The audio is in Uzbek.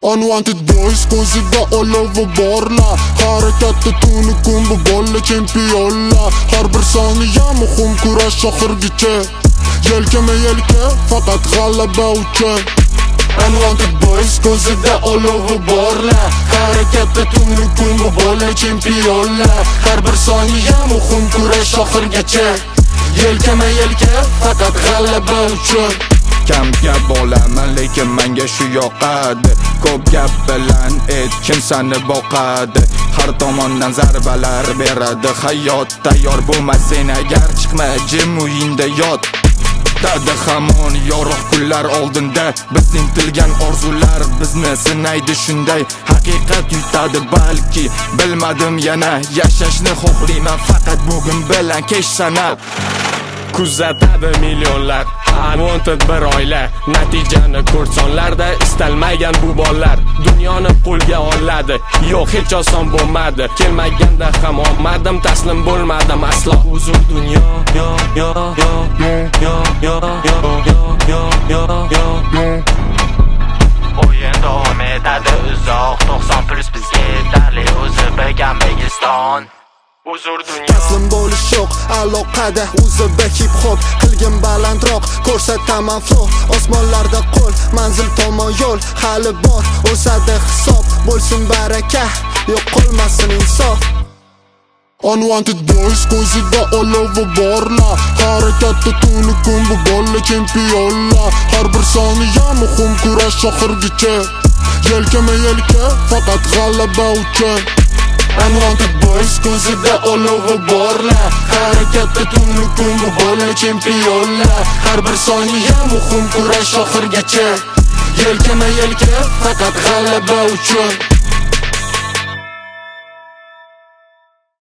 Unwanted boys ko'zida olovi borlar, harakatda tuni kun bu bolla chempionlar. Har bir soniya muhim kurash oxirgacha, yelkama yelka faqat g'alaba uchun. Unwanted boys ko'zida olovi borlar, harakatda tuni kun bu bolla chempionlar. Har bir soniya muhim kurash oxirgacha, yelkama yelka faqat g'alaba uchun. Kam gap bo'laman lekin menga shu yoqadi. Ko'p gap bilan kim seni boqadi. Har tomondan zarbalar beradi hayot. Tayyor bo'lmasan agar chiqma jim uyingda yot. Dadi hamon yorug' kunlar oldinda, biz intilgan orzular bizni sinaydi shunday. Haqiqat yutadi balki, bilmadim yana yashashni xohlayman faqat bugun bilan kech sanab. Kuzatadi millionlar, unwanted bir oila. Natijani ko'rsonlarda istalmagan bu bollar dunyoni qo'lga oladi. Yo'q, hech oson bo'lmadi. Kelmaganda ham olmadim, taslim bo'lmadim aslo. Uzun dunyo, yo yo yo yo yo yo yo yo yo. O'yin davom etadi uzoq, 90+ bizga yetarli o'zi O'zbekiston. Uzr dunyo. Taslim bo'lish yo'q, aloqada O'zbek hip hop qilgin balandroq, ko'rsataman flow. Osmonlarda qo'l, manzil tomon yo'l hali bor. O'sadi hisob, bo'lsin baraka, yo'q qolmasin insof. Unwanted boys ko'zida olovi borlar, harakatda tuni kun bu bolla chempionlar. Har bir soniya muhim kurash oxirgacha, yelkama yelka faqat g'alaba uchun. Unwanted boys ko'zida olovi borlar, harakatda tuni kun bu bolla chempionlar. Har bir soniya muhim kurash oxirgacha, yelkama yelka faqat g'alaba uchun.